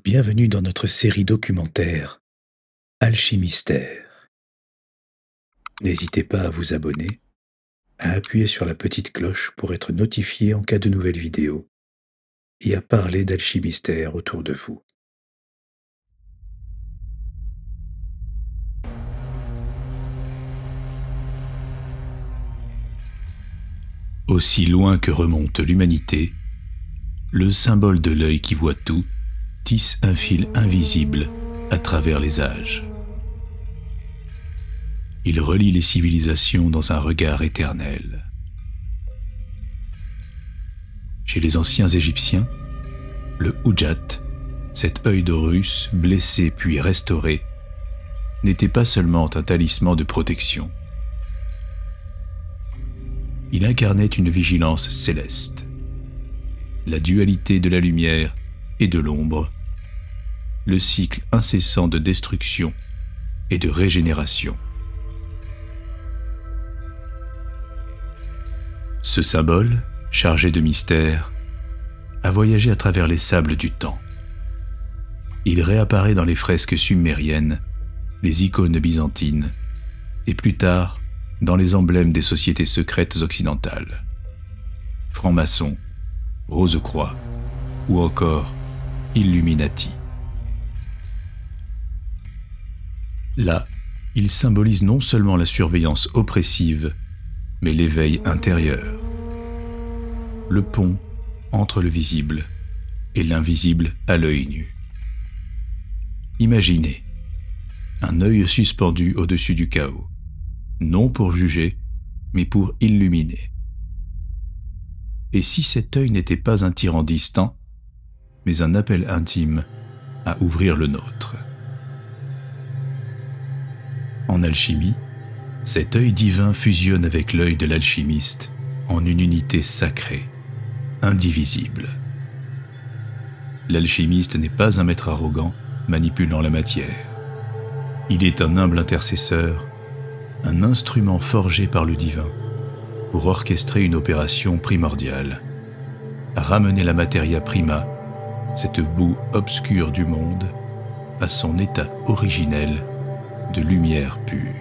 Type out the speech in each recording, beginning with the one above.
Bienvenue dans notre série documentaire Alchimystère. N'hésitez pas à vous abonner, à appuyer sur la petite cloche pour être notifié en cas de nouvelles vidéos et à parler d'Alchimystère autour de vous. Aussi loin que remonte l'humanité, le symbole de l'œil qui voit tout tisse un fil invisible à travers les âges. Il relie les civilisations dans un regard éternel. Chez les anciens Égyptiens, le Hujat, cet œil d'Horus blessé puis restauré, n'était pas seulement un talisman de protection. Il incarnait une vigilance céleste, la dualité de la lumière et de l'ombre, le cycle incessant de destruction et de régénération. Ce symbole, chargé de mystère, a voyagé à travers les sables du temps. Il réapparaît dans les fresques sumériennes, les icônes byzantines, et plus tard, dans les emblèmes des sociétés secrètes occidentales. Francs-maçons, Rose-Croix, ou encore Illuminati. Là, il symbolise non seulement la surveillance oppressive, mais l'éveil intérieur. Le pont entre le visible et l'invisible à l'œil nu. Imaginez un œil suspendu au-dessus du chaos, non pour juger, mais pour illuminer. Et si cet œil n'était pas un tyran distant, mais un appel intime à ouvrir le nôtre? En alchimie, cet œil divin fusionne avec l'œil de l'alchimiste en une unité sacrée, indivisible. L'alchimiste n'est pas un maître arrogant manipulant la matière. Il est un humble intercesseur, un instrument forgé par le divin pour orchestrer une opération primordiale, ramener la materia prima, cette boue obscure du monde, à son état originel de lumière pure.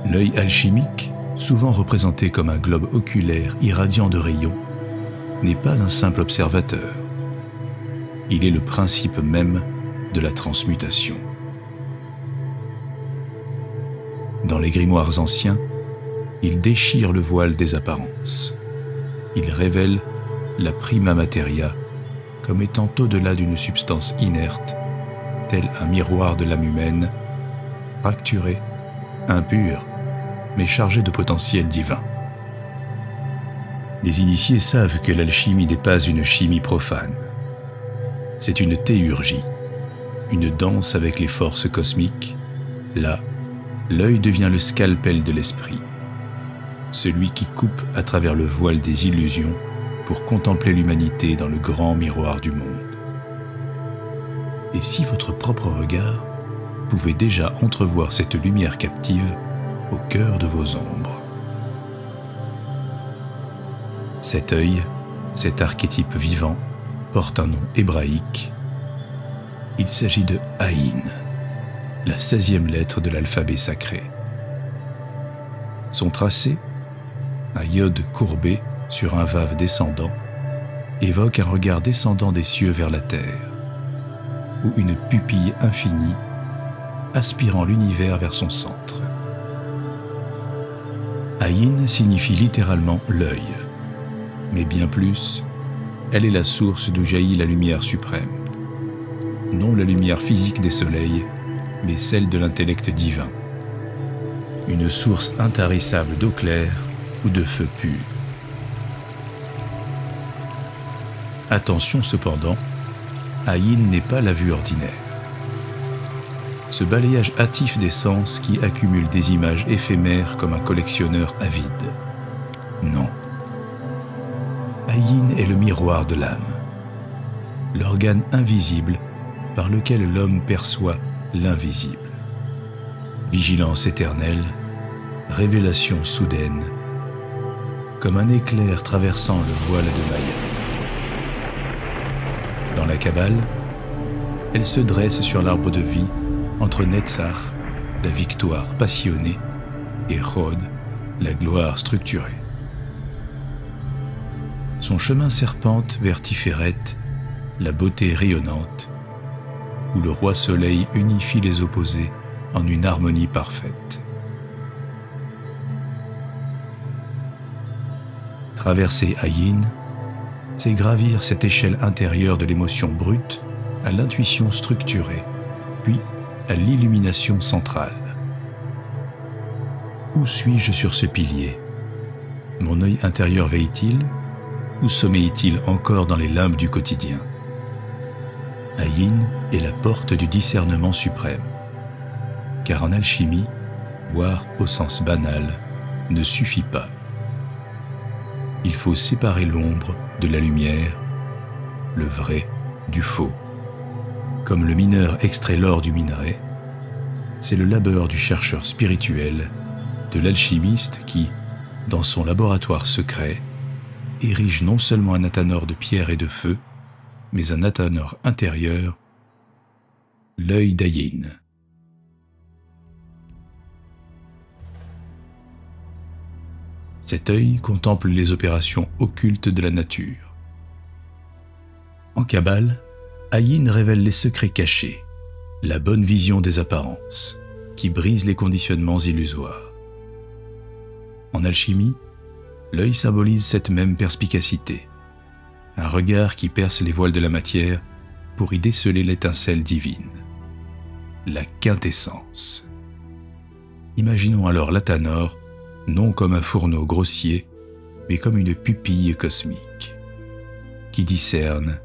L'œil alchimique, souvent représenté comme un globe oculaire irradiant de rayons, n'est pas un simple observateur. Il est le principe même de la transmutation. Dans les grimoires anciens, il déchire le voile des apparences. Il révèle la prima materia comme étant au-delà d'une substance inerte, tel un miroir de l'âme humaine, fracturé, impur, mais chargé de potentiel divin. Les initiés savent que l'alchimie n'est pas une chimie profane. C'est une théurgie, une danse avec les forces cosmiques. Là, l'œil devient le scalpel de l'esprit, celui qui coupe à travers le voile des illusions pour contempler l'humanité dans le grand miroir du monde. Et si votre propre regard pouvait déjà entrevoir cette lumière captive au cœur de vos ombres? Cet œil, cet archétype vivant, porte un nom hébraïque. Il s'agit de Aïn, la 16e lettre de l'alphabet sacré. Son tracé, un iode courbé sur un vave descendant, évoque un regard descendant des cieux vers la terre, ou une pupille infinie aspirant l'univers vers son centre. Aïn signifie littéralement l'œil, mais bien plus, elle est la source d'où jaillit la lumière suprême. Non la lumière physique des soleils, mais celle de l'intellect divin. Une source intarissable d'eau claire ou de feu pur. Attention cependant, Aïn n'est pas la vue ordinaire. Ce balayage hâtif des sens qui accumule des images éphémères comme un collectionneur avide. Non. Aïn est le miroir de l'âme, l'organe invisible par lequel l'homme perçoit l'invisible. Vigilance éternelle, révélation soudaine, comme un éclair traversant le voile de Maya. Dans la Kabbale, elle se dresse sur l'arbre de vie entre Netzach, la victoire passionnée, et Hod, la gloire structurée. Son chemin serpente vers Tiferet, la beauté rayonnante, où le roi soleil unifie les opposés en une harmonie parfaite. Traverser Ayin, c'est gravir cette échelle intérieure de l'émotion brute à l'intuition structurée, puis à l'illumination centrale. Où suis-je sur ce pilier? Mon œil intérieur veille-t-il ou sommeille-t-il encore dans les limbes du quotidien? Ayin est la porte du discernement suprême, car en alchimie, voir au sens banal ne suffit pas. Il faut séparer l'ombre de la lumière, le vrai du faux. Comme le mineur extrait l'or du minerai, c'est le labeur du chercheur spirituel, de l'alchimiste qui, dans son laboratoire secret, érige non seulement un athanor de pierre et de feu, mais un athanor intérieur, l'œil d'Ayin. Cet œil contemple les opérations occultes de la nature. En Kabbale, Ayin révèle les secrets cachés, la bonne vision des apparences, qui brise les conditionnements illusoires. En alchimie, l'œil symbolise cette même perspicacité, un regard qui perce les voiles de la matière pour y déceler l'étincelle divine, la quintessence. Imaginons alors l'athanor non comme un fourneau grossier, mais comme une pupille cosmique, qui discerne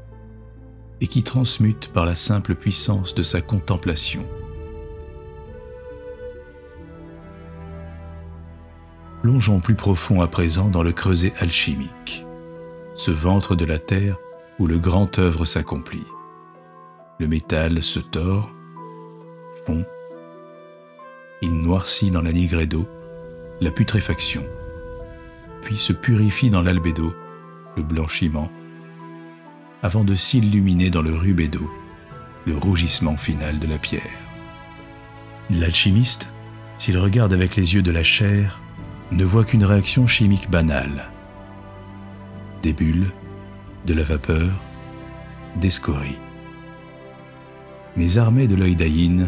et qui transmute par la simple puissance de sa contemplation. Plongeons plus profond à présent dans le creuset alchimique, ce ventre de la terre où le grand œuvre s'accomplit. Le métal se tord, fond, il noircit dans la nigredo, la putréfaction, puis se purifie dans l'albédo, le blanchiment, avant de s'illuminer dans le rubédo, le rougissement final de la pierre. L'alchimiste, s'il regarde avec les yeux de la chair, ne voit qu'une réaction chimique banale. Des bulles, de la vapeur, des scories. Mais armé de l'œil d'Ayin,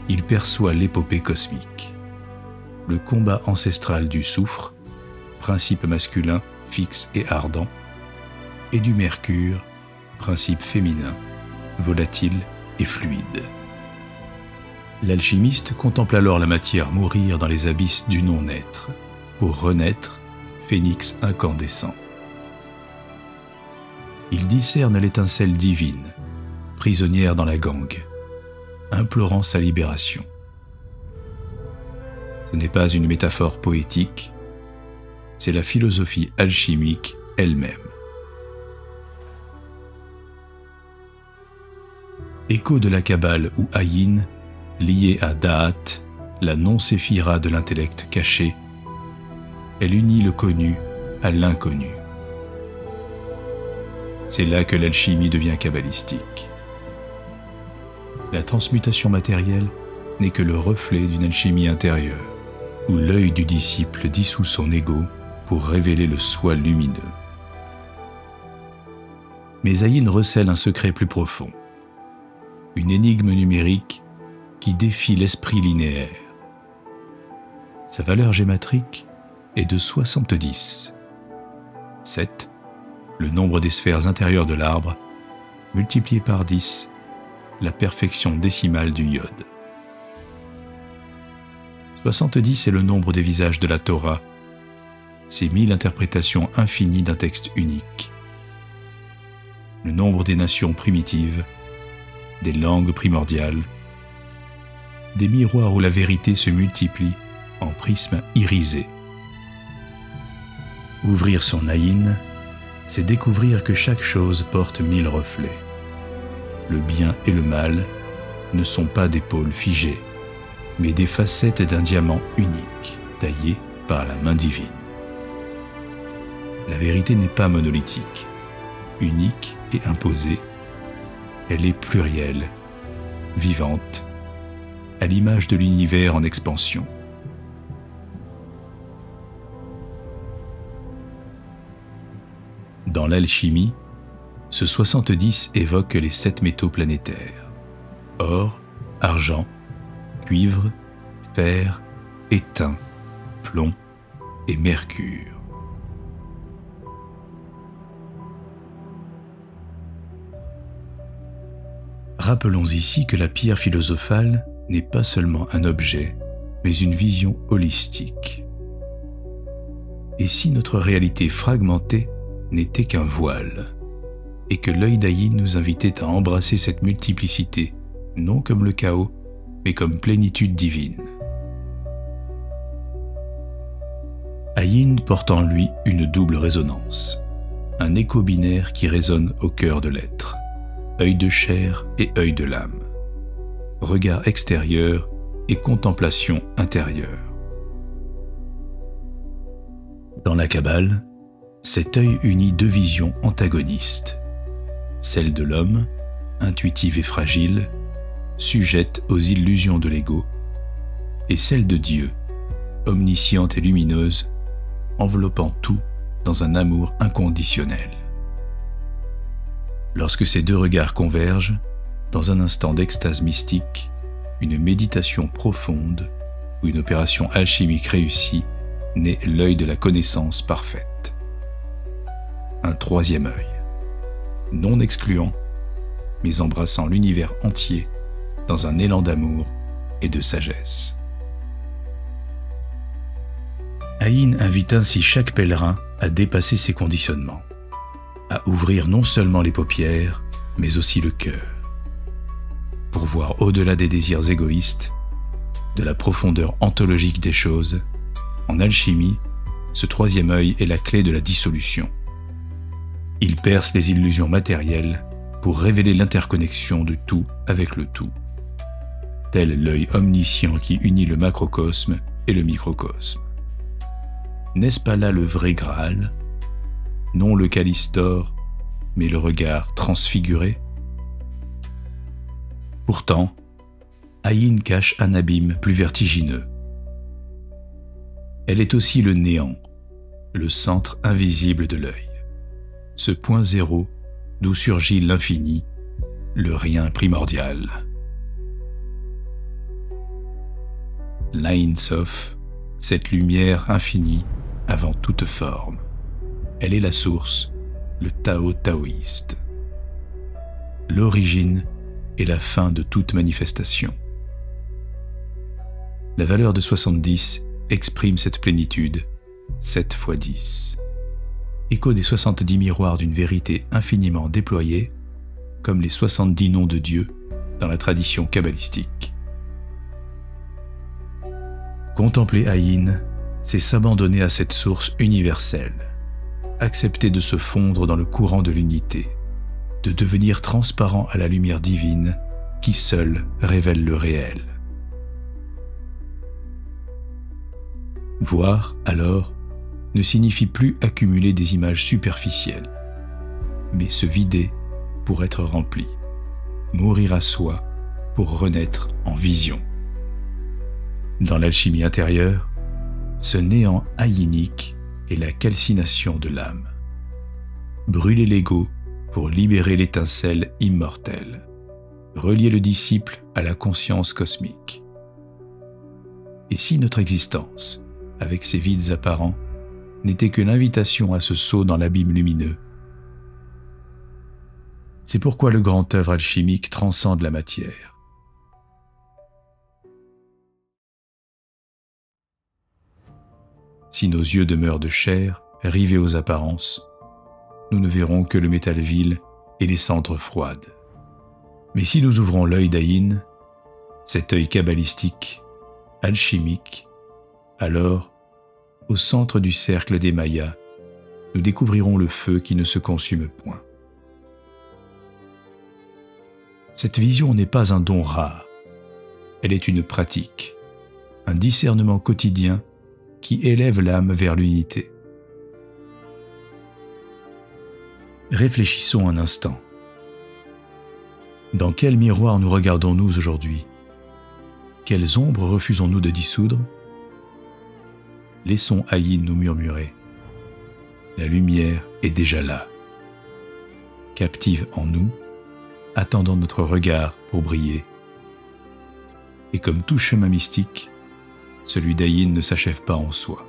il perçoit l'épopée cosmique. Le combat ancestral du soufre, principe masculin fixe et ardent, et du mercure, principe féminin, volatile et fluide. L'alchimiste contemple alors la matière mourir dans les abysses du non-être, pour renaître, phénix incandescent. Il discerne l'étincelle divine, prisonnière dans la gangue, implorant sa libération. Ce n'est pas une métaphore poétique, c'est la philosophie alchimique elle-même. Écho de la Kabbale ou Ayin, liée à Da'at, la non-séphira de l'intellect caché, elle unit le connu à l'inconnu. C'est là que l'alchimie devient kabbalistique. La transmutation matérielle n'est que le reflet d'une alchimie intérieure, où l'œil du disciple dissout son ego pour révéler le soi lumineux. Mais Ayin recèle un secret plus profond, une énigme numérique qui défie l'esprit linéaire. Sa valeur gématrique est de 70. 7, le nombre des sphères intérieures de l'arbre, multiplié par 10, la perfection décimale du iode. 70 est le nombre des visages de la Torah, c'est 1000 interprétations infinies d'un texte unique. Le nombre des nations primitives, des langues primordiales, des miroirs où la vérité se multiplie en prismes irisés. Ouvrir son Ayin, c'est découvrir que chaque chose porte 1000 reflets. Le bien et le mal ne sont pas des pôles figés, mais des facettes d'un diamant unique, taillé par la main divine. La vérité n'est pas monolithique, unique et imposée, elle est plurielle, vivante, à l'image de l'univers en expansion. Dans l'alchimie, ce 70 évoque les 7 métaux planétaires: or, argent, cuivre, fer, étain, plomb et mercure. Rappelons ici que la pierre philosophale n'est pas seulement un objet, mais une vision holistique. Et si notre réalité fragmentée n'était qu'un voile, et que l'œil d'Ayin nous invitait à embrasser cette multiplicité, non comme le chaos, mais comme plénitude divine. Ayin porte en lui une double résonance, un écho binaire qui résonne au cœur de l'être, œil de chair et œil de l'âme, regard extérieur et contemplation intérieure. Dans la Kabbale, cet œil unit 2 visions antagonistes, celle de l'homme, intuitive et fragile, sujette aux illusions de l'ego, et celle de Dieu, omnisciente et lumineuse, enveloppant tout dans un amour inconditionnel. Lorsque ces 2 regards convergent, dans un instant d'extase mystique, une méditation profonde ou une opération alchimique réussie, naît l'œil de la connaissance parfaite. Un 3e œil, non excluant, mais embrassant l'univers entier dans un élan d'amour et de sagesse. Ayin invite ainsi chaque pèlerin à dépasser ses conditionnements, à ouvrir non seulement les paupières, mais aussi le cœur, pour voir au-delà des désirs égoïstes, de la profondeur ontologique des choses. En alchimie, ce 3e œil est la clé de la dissolution. Il perce les illusions matérielles pour révéler l'interconnexion de tout avec le tout, tel l'œil omniscient qui unit le macrocosme et le microcosme. N'est-ce pas là le vrai Graal? Non le Callistor, mais le regard transfiguré? Pourtant, Ayin cache un abîme plus vertigineux. Elle est aussi le néant, le centre invisible de l'œil, ce point zéro d'où surgit l'infini, le rien primordial. L'Ain Sof, cette lumière infinie avant toute forme. Elle est la source, le Tao taoïste. L'origine et la fin de toute manifestation. La valeur de 70 exprime cette plénitude, 7 fois 10. Écho des 70 miroirs d'une vérité infiniment déployée, comme les 70 noms de Dieu dans la tradition kabbalistique. Contempler Ayin, c'est s'abandonner à cette source universelle, accepter de se fondre dans le courant de l'unité, de devenir transparent à la lumière divine qui seule révèle le réel. Voir, alors, ne signifie plus accumuler des images superficielles, mais se vider pour être rempli, mourir à soi pour renaître en vision. Dans l'alchimie intérieure, ce néant ayinique est la calcination de l'âme. Brûler l'ego pour libérer l'étincelle immortelle, relier le disciple à la conscience cosmique. Et si notre existence, avec ses vides apparents, n'était que l'invitation à ce saut dans l'abîme lumineux? C'est pourquoi le grand œuvre alchimique transcende la matière. Si nos yeux demeurent de chair, rivés aux apparences, nous ne verrons que le métal vil et les cendres froides. Mais si nous ouvrons l'œil d'Ayin, cet œil kabbalistique, alchimique, alors, au centre du cercle des Mayas, nous découvrirons le feu qui ne se consume point. Cette vision n'est pas un don rare, elle est une pratique, un discernement quotidien qui élève l'âme vers l'unité. Réfléchissons un instant. Dans quel miroir nous regardons-nous aujourd'hui? Quelles ombres refusons-nous de dissoudre? Laissons Ayin nous murmurer. La lumière est déjà là, captive en nous, attendant notre regard pour briller. Et comme tout chemin mystique, celui d'Ayin ne s'achève pas en soi.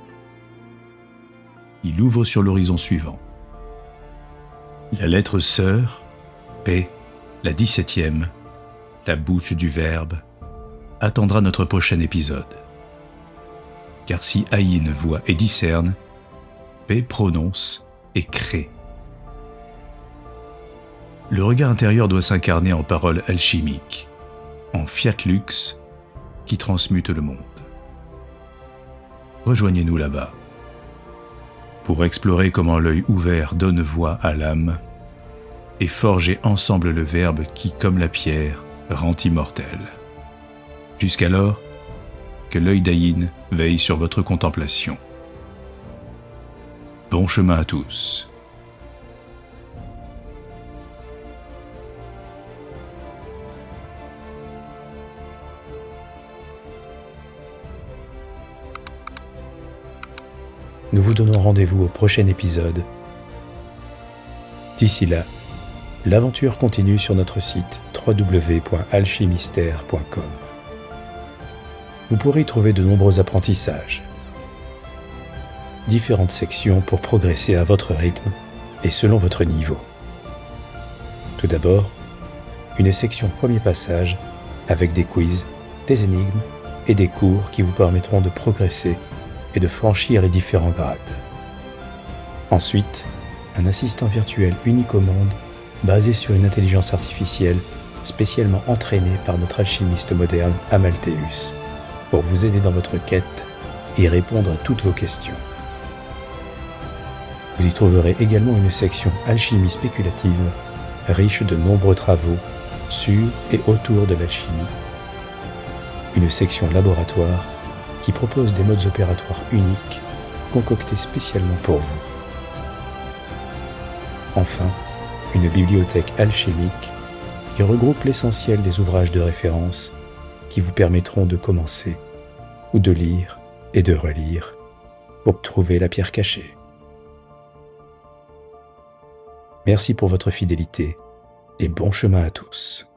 Il ouvre sur l'horizon suivant. La lettre sœur, P, la 17e, la bouche du Verbe, attendra notre prochain épisode. Car si Ayin voit et discerne, P prononce et crée. Le regard intérieur doit s'incarner en paroles alchimiques, en fiat lux qui transmute le monde. Rejoignez-nous là-bas pour explorer comment l'œil ouvert donne voix à l'âme et forger ensemble le Verbe qui, comme la pierre, rend immortel. Jusqu'alors, que l'œil d'Ayin veille sur votre contemplation. Bon chemin à tous. Nous vous donnons rendez-vous au prochain épisode. D'ici là, l'aventure continue sur notre site www.alchimistère.com. Vous pourrez y trouver de nombreux apprentissages, différentes sections pour progresser à votre rythme et selon votre niveau. Tout d'abord, une section premier passage avec des quiz, des énigmes et des cours qui vous permettront de progresser et de franchir les différents grades. Ensuite, un assistant virtuel unique au monde basé sur une intelligence artificielle spécialement entraînée par notre alchimiste moderne Amalthéus pour vous aider dans votre quête et répondre à toutes vos questions. Vous y trouverez également une section alchimie spéculative riche de nombreux travaux sur et autour de l'alchimie, une section laboratoire qui propose des modes opératoires uniques concoctés spécialement pour vous. Enfin, une bibliothèque alchimique qui regroupe l'essentiel des ouvrages de référence qui vous permettront de commencer ou de lire et de relire pour trouver la pierre cachée. Merci pour votre fidélité et bon chemin à tous.